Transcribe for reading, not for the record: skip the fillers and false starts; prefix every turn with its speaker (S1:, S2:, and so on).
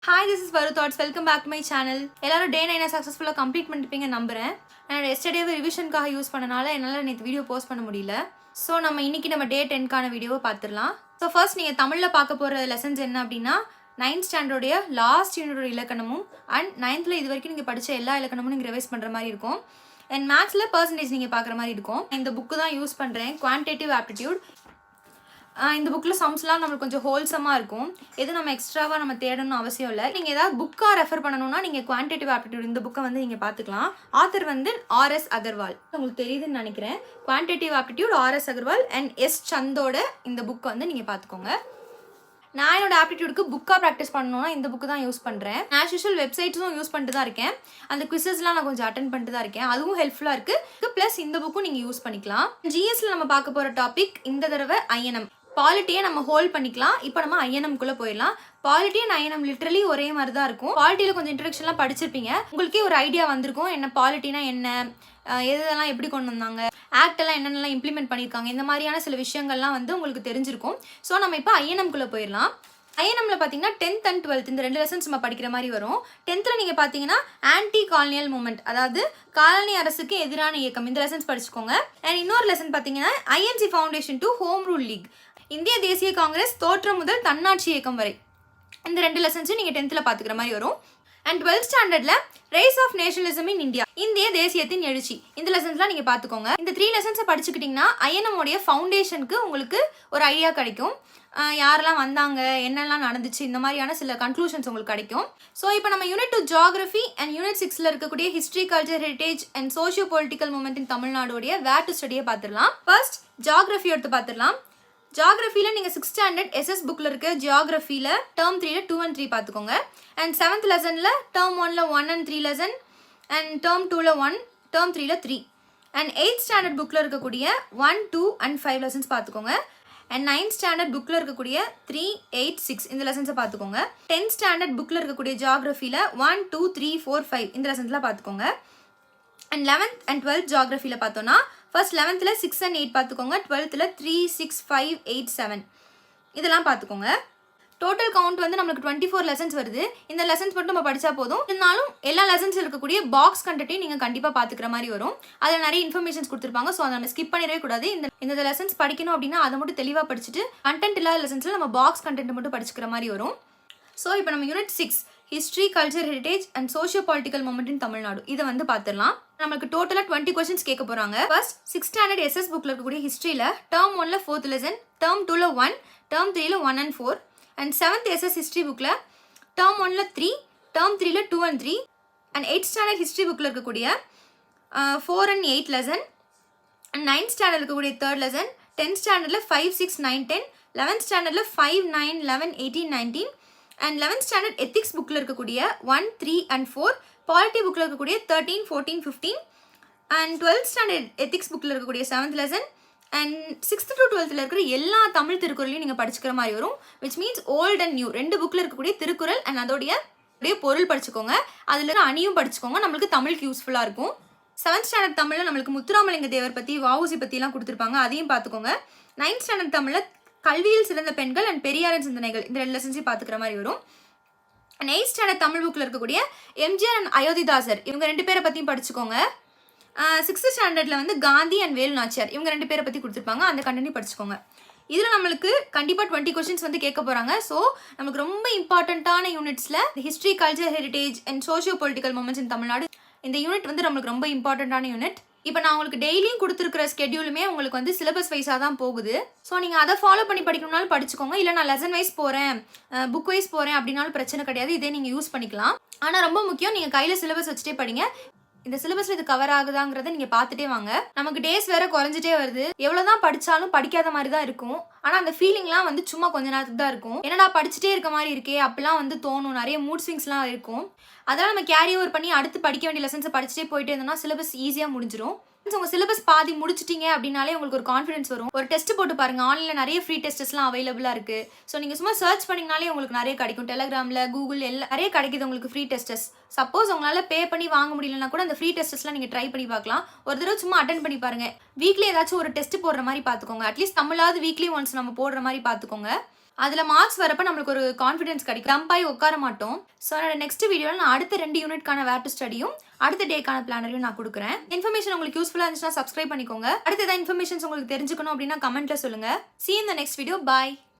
S1: Hi, this is Varu Thoughts. Welcome back to my channel. எல்லாரும் டே 9 சக்ஸஸ்ஃபுல்லாக complete பண்ணிருப்பீங்க நம்புறேன். நான் எஸ்டர்டேவே ரிவிஷனுக்காக யூஸ் பண்ணனால என்னால் நேற்று வீடியோ போஸ்ட் பண்ண முடியல. ஸோ இன்னைக்கு நம்ம டே 10க்கான வீடியோவை பார்த்துடலாம். ஸோ ஃபர்ஸ்ட் நீங்கள் தமிழில் பார்க்க போகிற லெசன்ஸ் என்ன அப்படின்னா 9th ஸ்டாண்டர்டோடைய லாஸ்ட் யூனிட்டோட இலக்கணமும் அண்ட் 9th இது வரைக்கும் நீங்கள் படித்த எல்லா இலக்கணமும் நீங்கள் ரிவைஸ் பண்ணுற மாதிரி இருக்கும். அண்ட் மேக்ஸில் பர்சன்டேஜ் நீங்கள் பார்க்குற மாதிரி இருக்கும். இந்த புக்கு தான் யூஸ் பண்ணுறேன், குவான்டிட்டேட்டிவ் ஆப்டிடியூட். இந்த புக்கில் சம்ஸ்லாம் நம்மளுக்கு கொஞ்சம் ஹோல்சமாக இருக்கும். எதுவும் நம்ம எக்ஸ்ட்ராவாக நம்ம தேடணும்னு அவசியம் இல்லை. நீங்கள் ஏதாவது புக்காக ரெஃபர் பண்ணணும்னா நீங்கள் குவான்டிட்டிவ் ஆப்டிடியூட் இந்த புக்கை நீங்கள் பார்த்துக்கலாம். ஆத்தர் ஆர்எஸ் அகர்வால், உங்களுக்கு தெரியுதுன்னு நினைக்கிறேன். Quantitative aptitude RS Agarwal and S சந்தோட இந்த புக்கை நீங்கள் பார்த்துக்கோங்க. நான் என்னோட ஆப்டிடியூடுக்கு புக்காக ப்ராக்டிஸ் பண்ணணும்னா இந்த புக்கு தான் யூஸ் பண்ணுறேன். ஆஸ் யூஷுவல் வெப்சைட்ஸும் யூஸ் பண்ணிட்டு தான் இருக்கேன். அந்த குவிசஸ்லாம் நான் கொஞ்சம் அட்டென்ட் பண்ணிட்டு தான் இருக்கேன். அதுவும் ஹெல்ப்ஃபுல்லாக இருக்குது. ப்ளஸ் இந்த புக்கும் நீங்கள் யூஸ் பண்ணிக்கலாம். ஜிஎஸ்ல நம்ம பார்க்க போகிற டாபிக் இந்த தடவை ஐஎன்எம். பாலிட்டியை நம்ம ஹோல்ட் பண்ணிக்கலாம். இப்போ நம்ம ஐஎன்எம்குள்ளே போயிடலாம். பாலிட்டி அண்ட் ஐஎன்எம் லிட்டரலி ஒரே மாதிரி தான் இருக்கும். பாலிட்டியில் கொஞ்சம் இன்ட்ரடக்ஷன்லாம் படிச்சிருப்பீங்க. உங்களுக்கே ஒரு ஐடியா வந்திருக்கும் என்ன பாலிட்டினா என்ன, எதெல்லாம் எப்படி கொண்டு வந்தாங்க, ஆக்ட் எல்லாம் என்னென்னலாம் இம்ப்ளிமெண்ட் பண்ணியிருக்காங்க, இந்த மாதிரியான சில விஷயங்கள்லாம் உங்களுக்கு தெரிஞ்சிருக்கும். ஸோ நம்ம இப்போ ஐஎன்எம்குள்ளே போயிடலாம். ஐஎன்எம்ல பார்த்தீங்கன்னா 10th and 12th இந்த 2 லெசன்ஸ் நம்ம படிக்கிற மாதிரி வரும். 10th நீங்கள் பார்த்தீங்கன்னா ஆன்டி காலனியல் மூவ்மெண்ட், அதாவது காலனி அரசுக்கு எதிரான இயக்கம், இந்த லெசன்ஸ் படிச்சுக்கோங்க. அண்ட் இன்னொரு லெசன் பார்த்தீங்கன்னா INC foundation to home rule league, இந்திய தேசிய காங்கிரஸ் தோற்றம் முதல் தன்னாட்சி இயக்கம் வரை, இந்த 2 லெசன்ஸும் நீங்கள் 10th பார்த்துக்கிற மாதிரி வரும். அண்ட் 12th ஸ்டாண்டர்டில் rise of nationalism in India, இந்திய தேசியத்தின் எழுச்சி, இந்த லெசன்ஸ்லாம் நீங்கள் பார்த்துக்கோங்க. இந்த 3 லெசன்ஸை படிச்சுக்கிட்டிங்கன்னா ஐஎன்எம்முடைய ஃபவுண்டேஷனுக்கு உங்களுக்கு ஒரு ஐடியா கிடைக்கும். யாரெல்லாம் வந்தாங்க, என்னெல்லாம் நடந்துச்சு, இந்த மாதிரியான சில கன்க்ளூஷன்ஸ் உங்களுக்கு கிடைக்கும். ஸோ இப்போ நம்ம யூனிட் 2 ஜியாகிரஃபி அண்ட் யூனிட் 6ல் இருக்கக்கூடிய history, culture, heritage and socio political movement in தமிழ்நாடுடைய வேர் டு ஸ்டடியை பார்த்துடலாம். ஃபர்ஸ்ட் ஜியாகிரஃபி எடுத்து பார்த்துடலாம். ஜியாகிரஃபியில் நீங்கள் 6th ஸ்டாண்டர்ட் எஸ்எஸ் புக்கில் இருக்க ஜியாகிரஃபியில் டேர்ம் 3ல 2 and 3 பார்த்துக்கோங்க. அண்ட் 7th லெசனில் டேர்ம் 1ல 1 and 3 லெசன், அண்ட் டேர்ம் 2ல 1, டேர்ம் 3ல 3. அண்ட் 8th ஸ்டாண்டர்ட் புக்கில் இருக்கக்கூடிய 1, 2 and 5 லெசன்ஸ் பார்த்துக்கோங்க. அண்ட் 9th ஸ்டாண்டர்ட் புக்கில் இருக்கக்கூடிய 3, 8, 6 இந்த லெசன்ஸை பார்த்துக்கோங்க. 10th ஸ்டாண்டர்ட் புக்கில் இருக்கக்கூடிய ஜியாகிரஃபியில் 1, 2, 3, 4, 5 இந்த லெசன்ஸ்லாம் பார்த்துக்கோங்க. அண்ட் 11th and 12th ஜியாகிரஃபியில் பார்த்தோன்னா ஃபர்ஸ்ட் 11th 6 and 8 பார்த்துக்கோங்க. 12th 3, 6, 5, 8, 7 இதெல்லாம் பார்த்துக்கோங்க. டோட்டல் கவுண்ட் நம்மளுக்கு 24 லெசன்ஸ் வருது. இந்த லெசன்ஸ் மட்டும் நம்ம படித்தா போதும். இருந்தாலும் எல்லா லெசன்ஸ் இருக்கக்கூடிய பாக்ஸ் கண்டென்ட்டையும் நீங்கள் கண்டிப்பாக பார்த்துக்கிற மாதிரி வரும். அதில் நிறைய இன்ஃபர்மேஷன்ஸ் கொடுத்துருப்பாங்க. ஸோ அதை நம்ம ஸ்கிப் பண்ணிடவே கூடாது. இந்த லெசன்ஸ் படிக்கணும் அப்படின்னா அதை மட்டும் தெளிவாக படிச்சுட்டு கண்டென்ட் இல்லாத லெசன்ஸில் நம்ம பாக்ஸ் கண்டென்ட் மட்டும் படிச்சுக்கிற மாதிரி வரும். ஸோ இப்போ நம்ம unit 6 history, culture, heritage and socio political movement இன் தமிழ்நாடு இதை பார்த்துடலாம். நமக்கு டோட்டலாக 20 கொஸ்டின்ஸ் கேட்க போகிறாங்க. ஃபர்ஸ்ட் 6th ஸ்டாண்டர்ட் எஸ்எஸ் புக்கில் இருக்கக்கூடிய ஹிஸ்ட்ரியில் டேர்ம் 1ல 4th லெசன், டேர்ம் 2ல 1, டேர்ம் 3ல 1 and 4. And 7th SS history புக்கில் டேர்ம் 1ல 3, டேர்ம் 3ல 2 and 3. And 8th standard history புக்கில் இருக்கக்கூடிய 4 and 8 lesson, and 9th standard இருக்கக்கூடிய 3rd லெசன், 10th ஸ்டாண்டர்டில் 5, 6, 9, 10, 11th ஸ்டாண்டர்டில் 5, 9, 11, 18, 19. அண்ட் 11th ஸ்டாண்டர்ட் எத்திக்ஸ் புக்கில் இருக்கக்கூடிய 1, 3 and 4, பாலிட்டி புக்கில் இருக்கக்கூடிய 13, 14, 15. அண்ட் 12th ஸ்டாண்டர்ட் எத்திக்ஸ் புக்கில் இருக்கக்கூடிய 7th lesson. And 6th to 12th இருக்கிற எல்லா தமிழ் திருக்குறளையும் நீங்கள் படிச்சுக்கிற மாதிரி வரும். Which means old and new 2 புக்கில் இருக்கக்கூடிய திருக்குறள் அண்ட் அதோடைய பொருள் படிச்சுக்கோங்க. அதில் இருக்கிற அணியும் படிச்சுக்கோங்க. நம்மளுக்கு தமிழுக்கு யூஸ்ஃபுல்லாக இருக்கும். 7th ஸ்டாண்டர்ட் தமிழில் நம்மளுக்கு முத்துராமலிங்க தேவர் பற்றி, வஉசி பற்றிலாம் கொடுத்துருப்பாங்க. அதையும் பார்த்துக்கோங்க. 9th ஸ்டாண்டர்ட் தமிழில் கல்வியில் சிறந்த பெண்கள் அண்ட் பெரியாரின் சிந்தனைகள் இந்த 2 லெசன்ஸையும் பார்த்துக்கிற மாதிரி வரும். அண்ட் 8th ஸ்டாண்டர்ட் தமிழ் புக்கில் இருக்கக்கூடிய எம்ஜிஆர் அண்ட் அயோத்திதாசர் இவங்க 2 பேரை பற்றியும் படிச்சுக்கோங்க. 6th ஸ்டாண்டர்டில் காந்தி அண்ட் வேலு நாச்சியார் இவங்க 2 பேரை பற்றி கொடுத்துருப்பாங்க. அந்த கண்டென்ட்டையும் படிச்சுக்கோங்க. இதில் நம்மளுக்கு கண்டிப்பாக 20 கொஸ்டின்ஸ் கேட்க போகிறாங்க. ஸோ நமக்கு ரொம்ப இம்பார்ட்டண்ட்டான யூனிட்ஸில் history, culture, heritage and socio political movements in Tamil Nadu இந்த யூனிட் நம்மளுக்கு ரொம்ப இம்பார்ட்டண்ட்டான யூனிட். இப்போ நான் உங்களுக்கு டெய்லியும் கொடுத்துருக்கிற ஸ்கெடியூலுமே உங்களுக்கு சிலபஸ் வைஸாக தான் போகுது. ஸோ நீங்கள் அதை ஃபாலோ பண்ணி படிக்கணும்னாலும் படிச்சுக்கோங்க. இல்லை நான் லெசன் வைஸ் போகிறேன், புக் வைஸ் போகிறேன் அப்படின்னாலும் பிரச்சனை கிடையாது. இதே நீங்கள் யூஸ் பண்ணிக்கலாம். ஆனால் ரொம்ப முக்கியம் நீங்கள் கையில் சிலபஸ் வச்சுட்டே படிங்க. இந்த சிலபஸ்ல இது கவர் ஆகுதாங்கிறத நீங்க பார்த்துட்டே வாங்க. நமக்கு டேஸ் வேற குறைஞ்சிட்டே வருது. எவ்வளவுதான் படிச்சாலும் படிக்காத மாதிரி தான் இருக்கும். ஆனா அந்த ஃபீலிங்லாம் சும்மா கொஞ்ச நேரத்துக்கு தான் இருக்கும். என்னடா படிச்சுட்டே இருக்க மாதிரி இருக்கே அப்படிலாம் தோணும். நிறைய மூட் ஸ்விங்ஸ்லாம் இருக்கும். அதெல்லாம் நம்ம கேரி ஓவர் பண்ணி அடுத்து படிக்க வேண்டிய லெசன்ஸை படிச்சுட்டே போயிட்டே இருந்தோம்னா சிலபஸ் ஈஸியாக முடிஞ்சிடும். உங்கள் சிலபஸ் பாதி முடிச்சிட்டிங்க அப்படின்னாலே உங்களுக்கு ஒரு கான்ஃபிடன்ஸ் வரும். ஒரு டெஸ்ட் போட்டு பாருங்க. ஆன்லைனில் நிறைய ஃப்ரீ டெஸ்ட்ஸ்லாம் அவைலபிளாக இருக்குது. ஸோ நீங்கள் சும்மா சர்ச் பண்ணிங்கனாலே உங்களுக்கு நிறைய கிடைக்கும். டெலிகிராமில், கூகுள் எல்லாம் நிறைய கிடைக்குது உங்களுக்கு ஃப்ரீ டெஸ்டஸ். சப்போஸ் உங்களால் பே பண்ணி வாங்க முடியலன்னா கூட அந்த ஃப்ரீ டெஸ்ட்ஸ்லாம் நீங்கள் ட்ரை பண்ணி பார்க்கலாம். ஒரு தடவை சும்மா அட்டன் பண்ணி பாருங்கள். வீக்லி ஏதாச்சும் ஒரு டெஸ்ட் போடுற மாதிரி பார்த்துக்கோங்க. அட்லீஸ்ட் தமிழாவது வீக்லி ஒன்ஸ் நம்ம போடுற மாதிரி பார்த்துக்கோங்க. அதில் மார்க்ஸ் வரப்போ நம்மளுக்கு ஒரு கான்ஃபிடன்ஸ் கிடைக்கும், டம்பாய் உட்கார மாட்டோம். ஸோ என்னோட நெக்ஸ்ட் வீடியோவில் நான் அடுத்த 2 யூனிட்கான வேர் டு ஸ்டடியும் அடுத்த டேக்கான பிளானரையும் நான் கொடுக்குறேன். இன்ஃபர்மேஷன் உங்களுக்கு யூஸ்ஃபுல்லாக இருந்துச்சுன்னா சப்ஸ்கிரைப் பண்ணிக்கோங்க. அடுத்த ஏதாவது இன்ஃபர்மேஷன்ஸ் உங்களுக்கு தெரிஞ்சுக்கணும் அப்படின்னா கமெண்ட்ல சொல்லுங்க. See you in the next video. Bye.